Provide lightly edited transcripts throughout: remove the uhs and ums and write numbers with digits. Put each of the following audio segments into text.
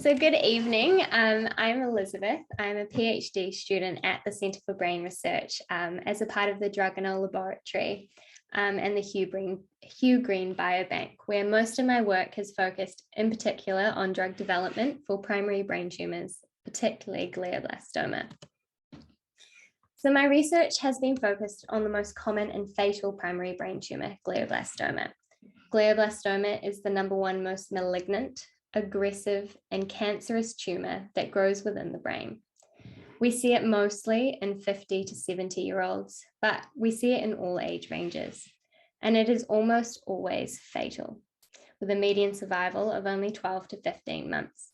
So good evening. I'm Elizabeth. I'm a PhD student at the Centre for Brain Research as a part of the Drug and Laboratory and the Hugh Green Biobank, where most of my work has focused in particular on drug development for primary brain tumours, particularly glioblastoma. So my research has been focused on the most common and fatal primary brain tumour, glioblastoma. Glioblastoma is the #1 most malignant, aggressive, and cancerous tumour that grows within the brain. We see it mostly in 50 to 70-year-olds, but we see it in all age ranges, and it is almost always fatal, with a median survival of only 12 to 15 months.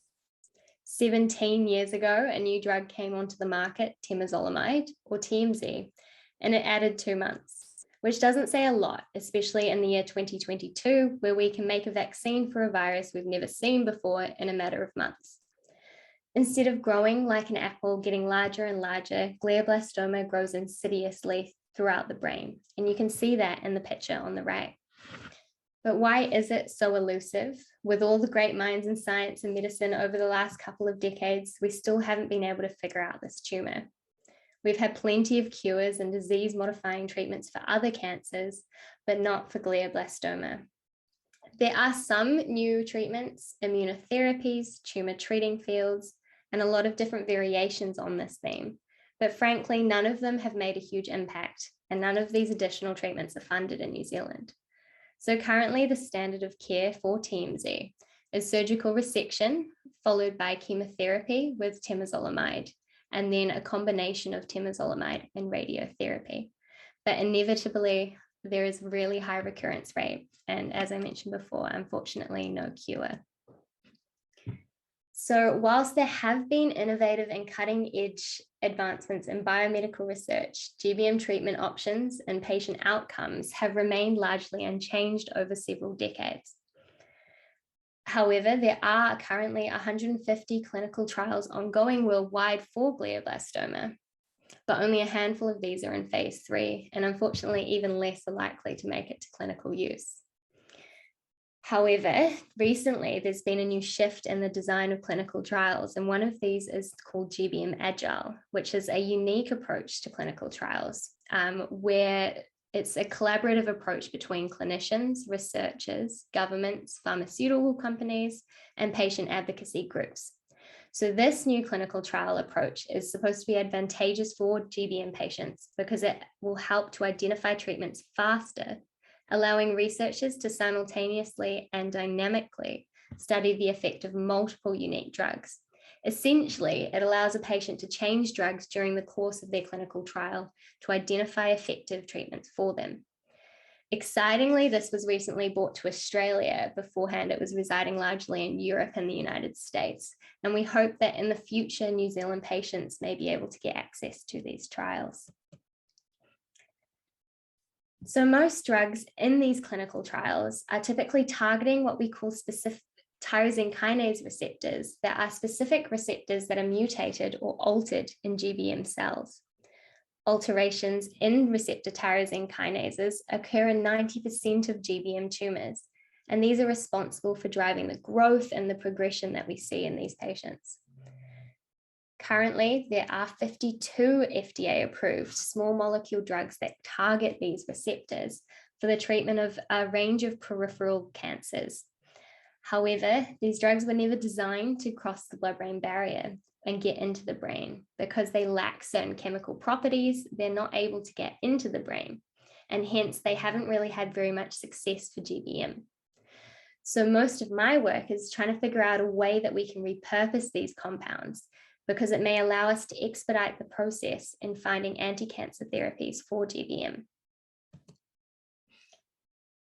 17 years ago, a new drug came onto the market, temozolomide, or TMZ, and it added 2 months, which doesn't say a lot, especially in the year 2022, where we can make a vaccine for a virus we've never seen before in a matter of months. Instead of growing like an apple, getting larger and larger, glioblastoma grows insidiously throughout the brain, and you can see that in the picture on the right. But why is it so elusive? With all the great minds in science and medicine over the last couple of decades, we still haven't been able to figure out this tumour. We've had plenty of cures and disease-modifying treatments for other cancers, but not for glioblastoma. There are some new treatments, immunotherapies, tumour treating fields, and a lot of different variations on this theme. But frankly, none of them have made a huge impact, and none of these additional treatments are funded in New Zealand. So currently the standard of care for TMZ is surgical resection, followed by chemotherapy with temozolomide, and then a combination of temozolomide and radiotherapy. But inevitably, there is a really high recurrence rate. And as I mentioned before, unfortunately, no cure. So whilst there have been innovative and cutting edge advancements in biomedical research, GBM treatment options and patient outcomes have remained largely unchanged over several decades. However, there are currently 150 clinical trials ongoing worldwide for glioblastoma, but only a handful of these are in phase 3, and unfortunately, even less are likely to make it to clinical use. However, recently there's been a new shift in the design of clinical trials, and one of these is called GBM Agile, which is a unique approach to clinical trials, where it's a collaborative approach between clinicians, researchers, governments, pharmaceutical companies, and patient advocacy groups. So this new clinical trial approach is supposed to be advantageous for GBM patients because it will help to identify treatments faster, allowing researchers to simultaneously and dynamically study the effect of multiple unique drugs. Essentially, it allows a patient to change drugs during the course of their clinical trial to identify effective treatments for them. Excitingly, this was recently brought to Australia. Beforehand, it was residing largely in Europe and the United States. And we hope that in the future, New Zealand patients may be able to get access to these trials. So most drugs in these clinical trials are typically targeting what we call specific tyrosine kinase receptors that are specific receptors that are mutated or altered in GBM cells. Alterations in receptor tyrosine kinases occur in 90% of GBM tumours, and these are responsible for driving the growth and the progression that we see in these patients. Currently, there are 52 FDA-approved small molecule drugs that target these receptors for the treatment of a range of peripheral cancers. However, these drugs were never designed to cross the blood-brain barrier and get into the brain because they lack certain chemical properties. They're not able to get into the brain, and hence they haven't really had very much success for GBM. So most of my work is trying to figure out a way that we can repurpose these compounds because it may allow us to expedite the process in finding anti-cancer therapies for GBM.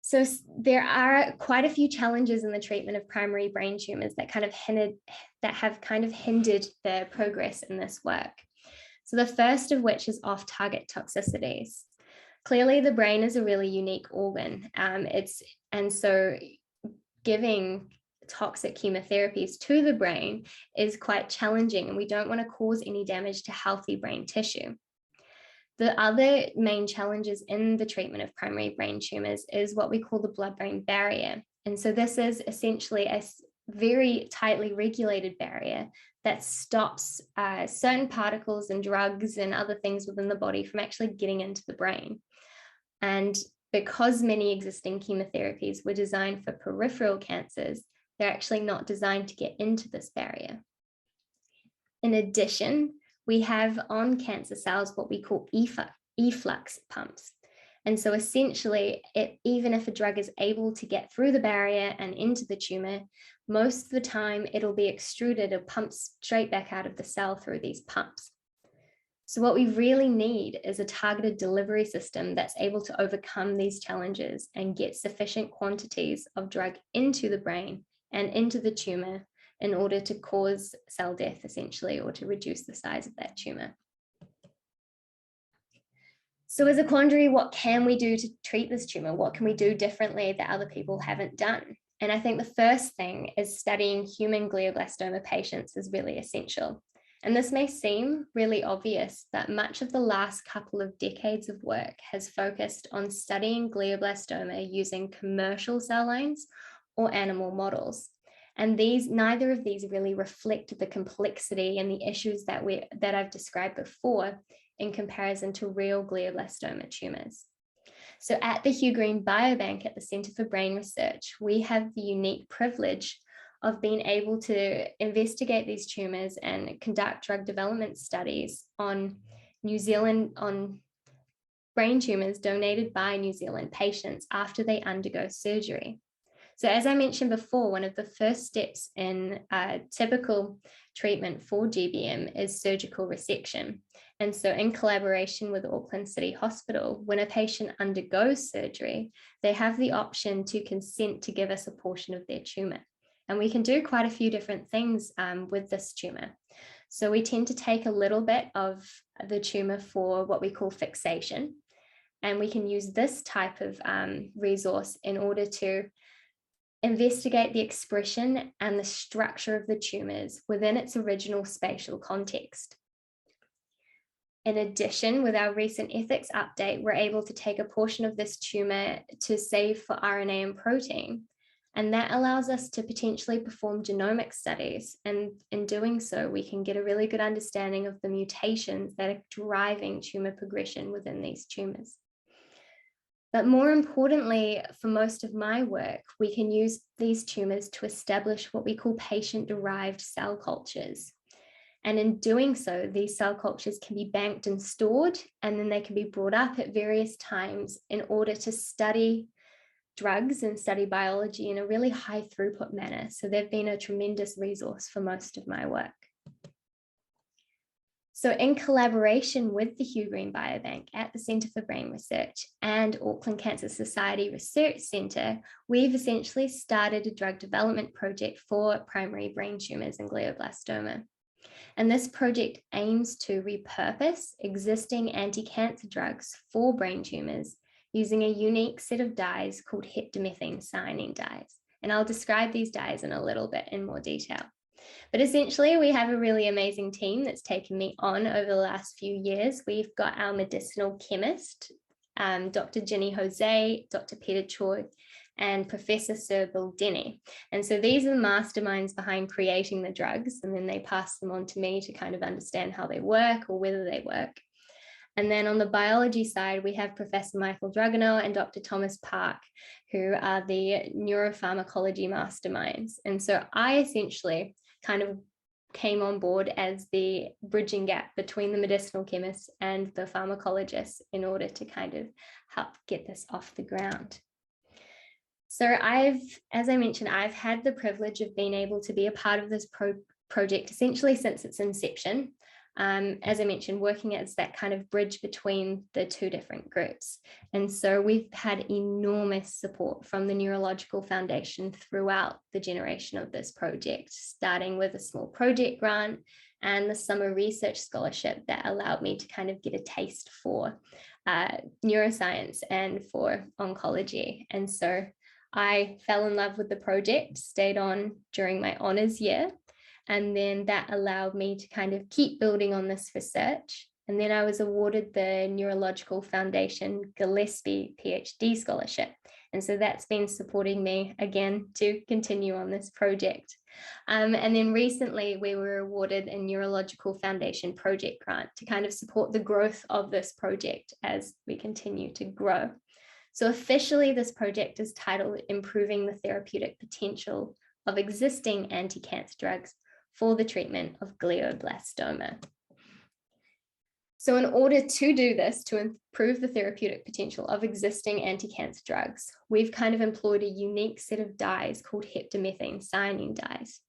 So there are quite a few challenges in the treatment of primary brain tumours that have kind of hindered the progress in this work. So the first of which is off-target toxicities. Clearly, the brain is a really unique organ, and so giving toxic chemotherapies to the brain is quite challenging, and we don't want to cause any damage to healthy brain tissue. The other main challenges in the treatment of primary brain tumours is what we call the blood-brain barrier. And so this is essentially very tightly regulated barrier that stops certain particles and drugs and other things within the body from actually getting into the brain. And because many existing chemotherapies were designed for peripheral cancers, they're actually not designed to get into this barrier. In addition, we have on cancer cells what we call efflux pumps. And so essentially, even if a drug is able to get through the barrier and into the tumor, most of the time it'll be extruded or pumped straight back out of the cell through these pumps. So what we really need is a targeted delivery system that's able to overcome these challenges and get sufficient quantities of drug into the brain and into the tumor in order to cause cell death, essentially, or to reduce the size of that tumor. So as a quandary, what can we do to treat this tumor? What can we do differently that other people haven't done? And I think the first thing is studying human glioblastoma patients is really essential. And this may seem really obvious, but much of the last couple of decades of work has focused on studying glioblastoma using commercial cell lines or animal models. And neither of these really reflect the complexity and the issues that I've described before in comparison to real glioblastoma tumors. So at the Hugh Green Biobank at the Centre for Brain Research, we have the unique privilege of being able to investigate these tumors and conduct drug development studies on brain tumors donated by New Zealand patients after they undergo surgery. So as I mentioned before, one of the first steps in typical treatment for GBM is surgical resection. And so in collaboration with Auckland City Hospital, when a patient undergoes surgery, they have the option to consent to give us a portion of their tumor. And we can do quite a few different things with this tumor. So we tend to take a little bit of the tumor for what we call fixation. And we can use this type of resource in order to investigate the expression and the structure of the tumors within its original spatial context. In addition, with our recent ethics update, we're able to take a portion of this tumor to save for RNA and protein. And that allows us to potentially perform genomic studies. And in doing so, we can get a really good understanding of the mutations that are driving tumor progression within these tumors. But more importantly, for most of my work, we can use these tumors to establish what we call patient-derived cell cultures. And in doing so, these cell cultures can be banked and stored, and then they can be brought up at various times in order to study drugs and study biology in a really high throughput manner. So they've been a tremendous resource for most of my work. So in collaboration with the Hugh Green Biobank at the Centre for Brain Research and Auckland Cancer Society Research Centre, we've essentially started a drug development project for primary brain tumours and glioblastoma. And this project aims to repurpose existing anti-cancer drugs for brain tumours using a unique set of dyes called HEPTAMETHINE cyanine dyes. And I'll describe these dyes in a little bit in more detail. But essentially, we have a really amazing team that's taken me on over the last few years. We've got our medicinal chemist, Dr. Jenny Jose, Dr. Peter Choi, and Professor Sir Bill Denny. And so these are the masterminds behind creating the drugs, and then they pass them on to me to kind of understand how they work or whether they work. And then on the biology side, we have Professor Michael Dragonell and Dr. Thomas Park, who are the neuropharmacology masterminds. And so I essentially kind of came on board as the bridging gap between the medicinal chemists and the pharmacologists in order to kind of help get this off the ground. So as I mentioned, I've had the privilege of being able to be a part of this project essentially since its inception. As I mentioned, working as that kind of bridge between the two different groups. And so we've had enormous support from the Neurological Foundation throughout the generation of this project, starting with a small project grant and the summer research scholarship that allowed me to kind of get a taste for neuroscience and for oncology. And so I fell in love with the project, stayed on during my honours year. And then that allowed me to kind of keep building on this research And then I was awarded the Neurological Foundation Gillespie PhD scholarship. And so that's been supporting me again to continue on this project. And then recently we were awarded a Neurological Foundation project grant to kind of support the growth of this project as we continue to grow. So officially this project is titled Improving the Therapeutic Potential of Existing Anti-Cancer Drugs for the Treatment of Glioblastoma. So in order to do this, to improve the therapeutic potential of existing anti-cancer drugs, we've kind of employed a unique set of dyes called HEPTAMETHINE CYANINE dyes.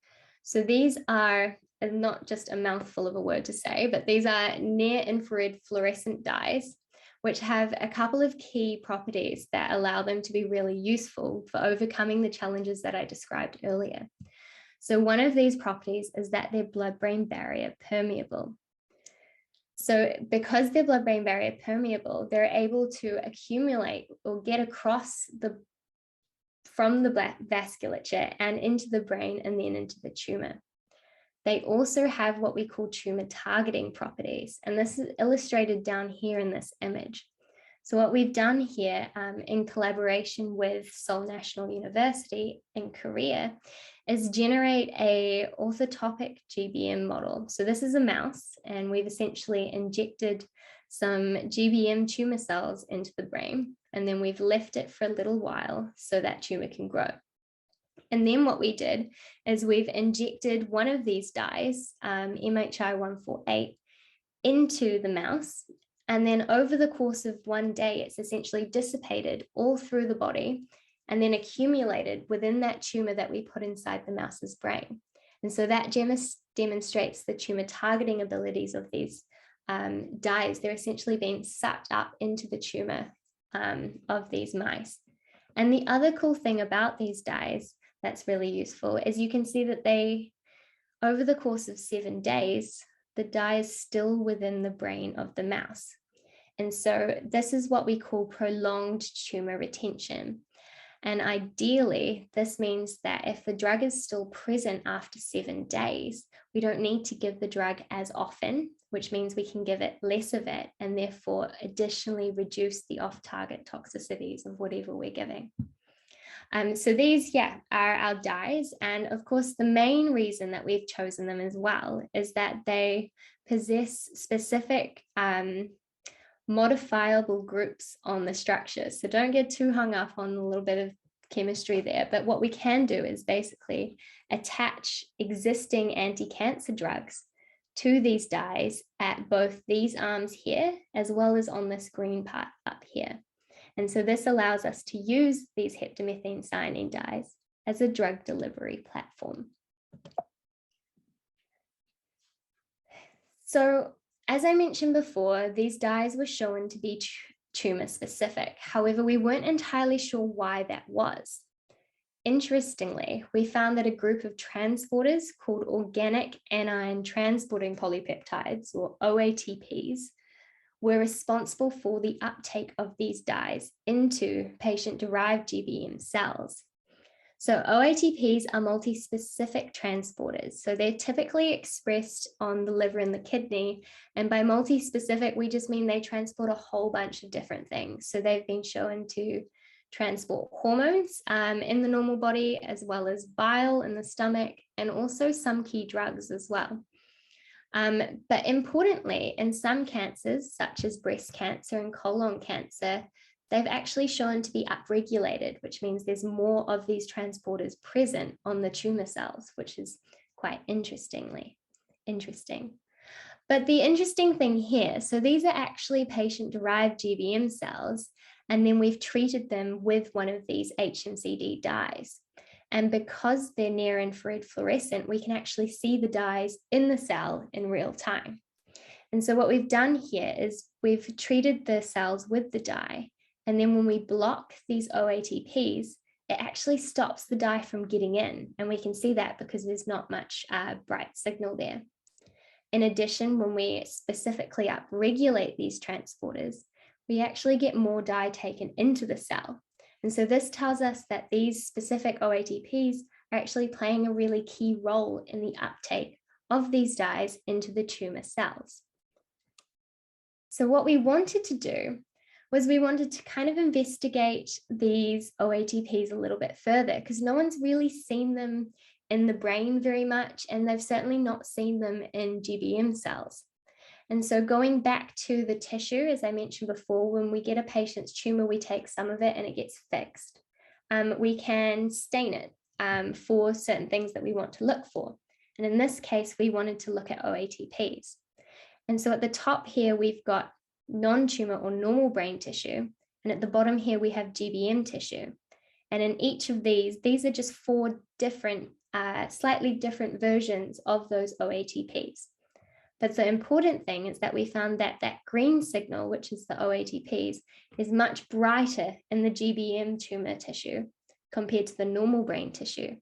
So these are not just a mouthful of a word to say, but these are near-infrared fluorescent dyes, which have a couple of key properties that allow them to be really useful for overcoming the challenges that I described earlier. So one of these properties is that they're blood-brain barrier permeable. So because they're blood-brain barrier permeable, they're able to accumulate or get across from the vasculature and into the brain and then into the tumor. They also have what we call tumor targeting properties, and this is illustrated down here in this image. So what we've done here in collaboration with Seoul National University in Korea is generate a orthotopic GBM model. So this is a mouse, and we've essentially injected some GBM tumor cells into the brain, and then we've left it for a little while so that tumor can grow. And then what we did is we've injected one of these dyes, MHI-148, into the mouse. And then over the course of one day, it's essentially dissipated all through the body and then accumulated within that tumor that we put inside the mouse's brain. And so that demonstrates the tumor targeting abilities of these dyes. They're essentially being sucked up into the tumor of these mice. And the other cool thing about these dyes that's really useful is you can see that they, over the course of 7 days, the dye is still within the brain of the mouse. And so this is what we call prolonged tumor retention. And ideally, this means that if the drug is still present after 7 days, we don't need to give the drug as often, which means we can give it less of it and therefore additionally reduce the off-target toxicities of whatever we're giving. So these, are our dyes. And of course, the main reason that we've chosen them as well is that they possess specific modifiable groups on the structure. So don't get too hung up on a little bit of chemistry there. But what we can do is basically attach existing anti-cancer drugs to these dyes at both these arms here, as well as on this green part up here. And so this allows us to use these HEPTAMETHINE CYANINE dyes as a drug delivery platform. So as I mentioned before, these dyes were shown to be tumor specific. However, we weren't entirely sure why that was. Interestingly, we found that a group of transporters called organic anion transporting polypeptides, or OATPs, were responsible for the uptake of these dyes into patient-derived GBM cells. So OATPs are multi-specific transporters. So they're typically expressed on the liver and the kidney. And by multi-specific, we just mean they transport a whole bunch of different things. So they've been shown to transport hormones in the normal body, as well as bile in the stomach, and also some key drugs as well. But importantly, in some cancers, such as breast cancer and colon cancer, they've actually shown to be upregulated, which means there's more of these transporters present on the tumor cells, which is quite interesting. But the interesting thing here, so these are actually patient-derived GBM cells, and then we've treated them with one of these HMCD dyes. And because they're near-infrared fluorescent, we can actually see the dyes in the cell in real time. And so what we've done here is we've treated the cells with the dye, and then when we block these OATPs, it actually stops the dye from getting in. And we can see that because there's not much bright signal there. In addition, when we specifically upregulate these transporters, we actually get more dye taken into the cell. And so this tells us that these specific OATPs are actually playing a really key role in the uptake of these dyes into the tumor cells. So what we wanted to do was we wanted to kind of investigate these OATPs a little bit further, because no one's really seen them in the brain very much, and they've certainly not seen them in GBM cells. And so going back to the tissue, as I mentioned before, when we get a patient's tumor, we take some of it and it gets fixed. We can stain it for certain things that we want to look for. And in this case, we wanted to look at OATPs. And so at the top here, we've got non-tumor or normal brain tissue. And at the bottom here, we have GBM tissue. And in each of these are just 4 different, slightly different versions of those OATPs. But the important thing is that we found that that green signal, which is the OATPs, is much brighter in the GBM tumor tissue compared to the normal brain tissue.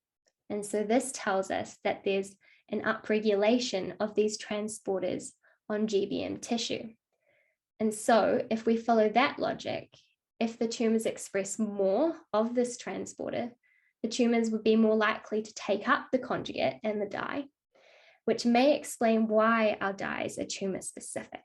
And so this tells us that there's an upregulation of these transporters on GBM tissue. And so if we follow that logic, if the tumors express more of this transporter, the tumors would be more likely to take up the conjugate and the dye, which may explain why our dyes are tumor specific.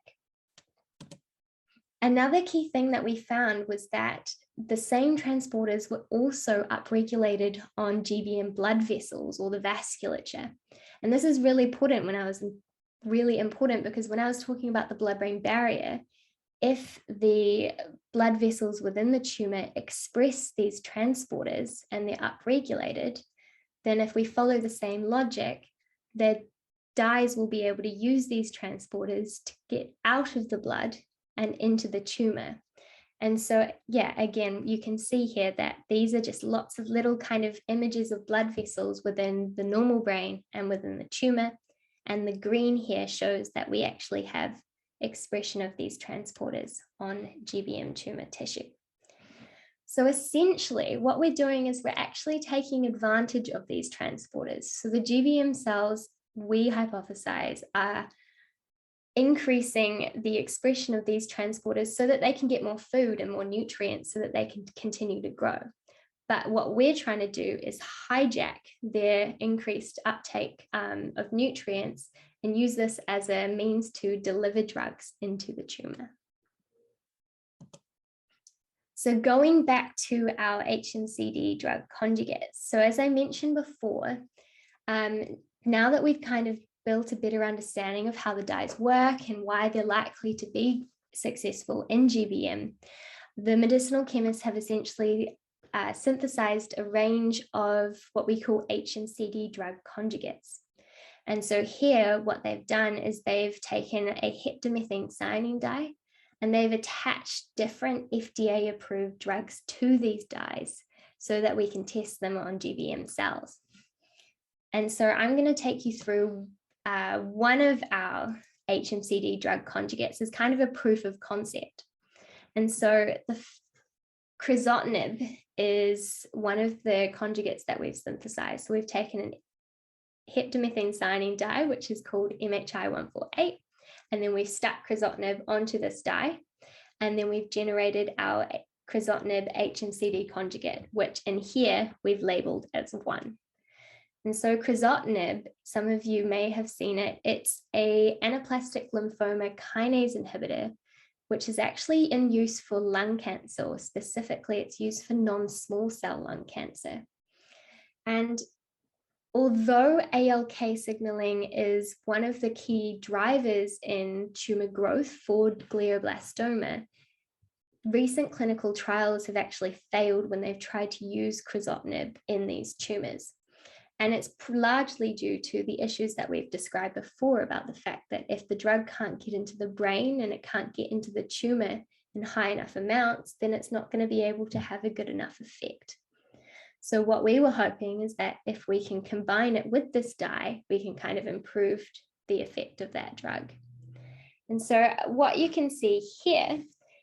Another key thing that we found was that the same transporters were also upregulated on GBM blood vessels, or the vasculature. And this is really important because when I was talking about the blood-brain barrier, if the blood vessels within the tumor express these transporters and they're upregulated, then if we follow the same logic, the dyes will be able to use these transporters to get out of the blood and into the tumor. And so, yeah, again, you can see here that these are just lots of little kind of images of blood vessels within the normal brain and within the tumor. And the green here shows that we actually have expression of these transporters on GBM tumor tissue. So essentially what we're doing is we're actually taking advantage of these transporters. So the GBM cells, we hypothesize, are increasing the expression of these transporters so that they can get more food and more nutrients so that they can continue to grow. But what we're trying to do is hijack their increased uptake of nutrients and use this as a means to deliver drugs into the tumor. So going back to our HNCD drug conjugates. So as I mentioned before, now that we've kind of built a better understanding of how the dyes work and why they're likely to be successful in GBM, the medicinal chemists have essentially synthesized a range of what we call HNCD drug conjugates. And so here, what they've done is they've taken a HEPTAMETHINE CYANINE dye and they've attached different FDA-approved drugs to these dyes so that we can test them on GBM cells. And so I'm going to take you through one of our HNCD drug conjugates as kind of a proof of concept. And so the crizotinib is one of the conjugates that we've synthesized. So we've taken an HEPTAMETHINE CYANINE dye, which is called MHI-148, and then we've stuck crizotinib onto this dye, and then we've generated our crizotinib HNCD conjugate, which in here we've labeled as 1. And so crizotinib, some of you may have seen it, it's an anaplastic lymphoma kinase inhibitor, which is actually in use for lung cancer, or specifically it's used for non-small cell lung cancer. And although ALK signaling is one of the key drivers in tumor growth for glioblastoma, recent clinical trials have actually failed when they've tried to use crizotinib in these tumors. And it's largely due to the issues that we've described before about the fact that if the drug can't get into the brain and it can't get into the tumor in high enough amounts, then it's not going to be able to have a good enough effect. So what we were hoping is that if we can combine it with this dye, we can kind of improve the effect of that drug. And so what you can see here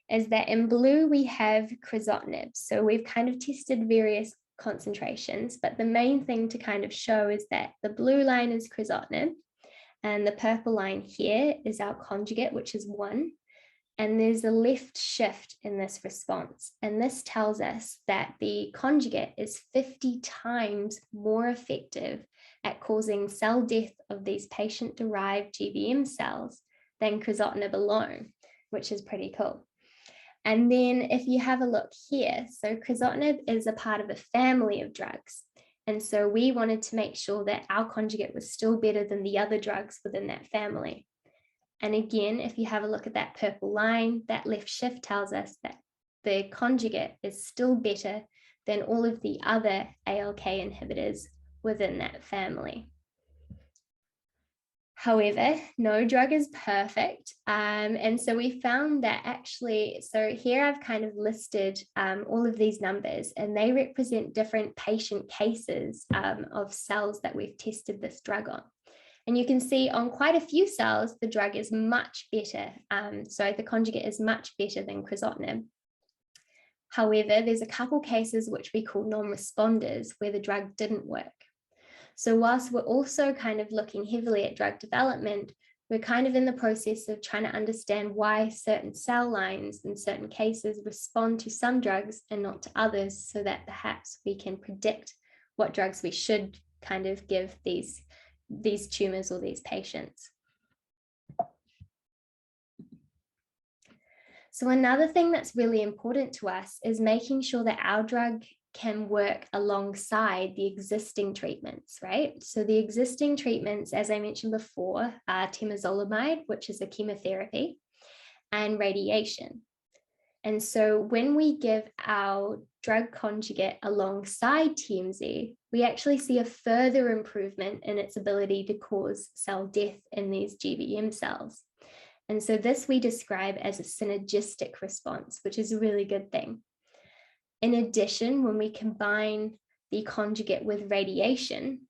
is that in blue, we have crizotinib. So we've kind of tested various concentrations, but the main thing to kind of show is that the blue line is crizotinib and the purple line here is our conjugate, which is 1. And there's a left shift in this response. And this tells us that the conjugate is 50 times more effective at causing cell death of these patient-derived GBM cells than crizotinib alone. which is pretty cool. And then if you have a look here, so crizotinib is a part of a family of drugs. And so we wanted to make sure that our conjugate was still better than the other drugs within that family. And again, if you have a look at that purple line, that left shift tells us that the conjugate is still better than all of the other ALK inhibitors within that family. However, no drug is perfect. And so we found that actually, so here I've kind of listed all of these numbers, and they represent different patient cases of cells that we've tested this drug on. And you can see on quite a few cells, the drug is much better. So the conjugate is much better than crizotinib. However, there's a couple cases which we call non-responders where the drug didn't work. So whilst we're also kind of looking heavily at drug development, we're kind of in the process of trying to understand why certain cell lines in certain cases respond to some drugs and not to others, so that perhaps we can predict what drugs we should kind of give these tumors or these patients. So another thing that's really important to us is making sure that our drug can work alongside the existing treatments, right? So the existing treatments, as I mentioned before, are temozolomide, which is a chemotherapy, and radiation. And so when we give our drug conjugate alongside TMZ, we actually see a further improvement in its ability to cause cell death in these GBM cells. And so this we describe as a synergistic response, which is a really good thing. In addition, when we combine the conjugate with radiation,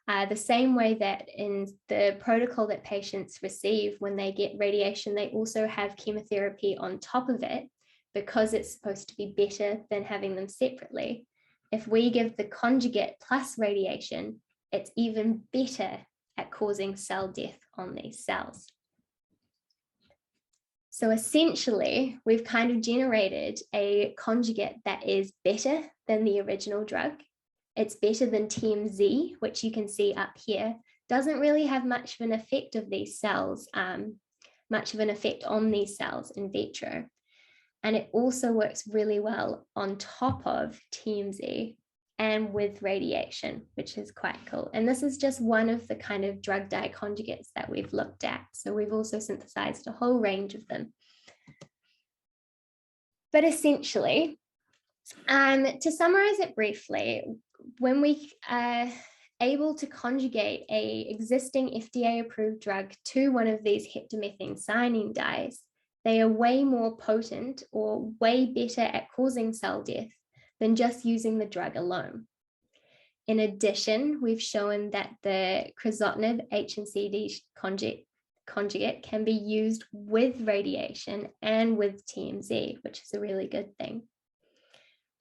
the same way that in the protocol that patients receive when they get radiation, they also have chemotherapy on top of it because it's supposed to be better than having them separately. If we give the conjugate plus radiation, it's even better at causing cell death on these cells. So essentially, we've kind of generated a conjugate that is better than the original drug. It's better than TMZ, which you can see up here. Doesn't really have much of an effect of these cells, much of an effect on these cells in vitro. And it also works really well on top of TMZ and with radiation, which is quite cool. And this is just one of the kind of drug dye conjugates that we've looked at. So we've also synthesized a whole range of them. But essentially, to summarize it briefly, when we are able to conjugate an existing FDA-approved drug to one of these heptamethine dyes, they are way more potent or way better at causing cell death than just using the drug alone. In addition, we've shown that the crizotinib HNCD conjugate can be used with radiation and with TMZ, which is a really good thing.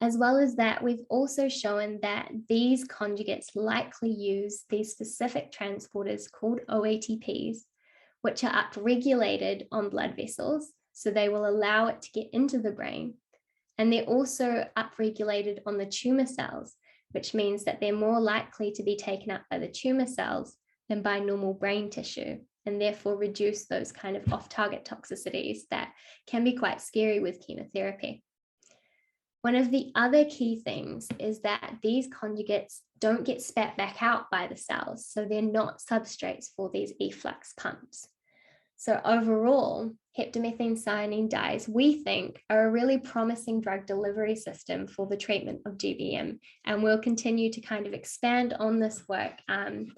As well as that, we've also shown that these conjugates likely use these specific transporters called OATPs, which are upregulated on blood vessels, so they will allow it to get into the brain. And they're also upregulated on the tumor cells, which means that they're more likely to be taken up by the tumor cells than by normal brain tissue, and therefore reduce those kind of off-target toxicities that can be quite scary with chemotherapy. One of the other key things is that these conjugates don't get spat back out by the cells, so they're not substrates for these efflux pumps. So overall, heptamethine cyanine dyes, we think, are a really promising drug delivery system for the treatment of GBM, and we'll continue to kind of expand on this work and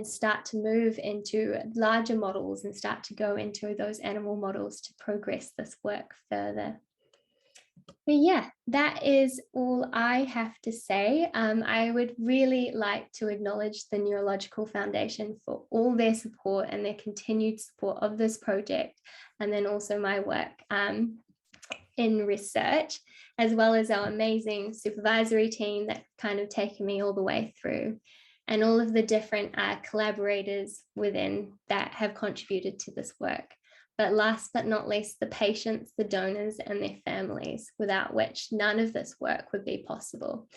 start to move into larger models and start to go into those animal models to progress this work further. But yeah, that is all I have to say. I would really like to acknowledge the Neurological Foundation for all their support and their continued support of this project, and then also my work in research, as well as our amazing supervisory team that kind of taken me all the way through, and all of the different collaborators within that have contributed to this work. But last but not least, the patients, the donors, and their families, without which none of this work would be possible.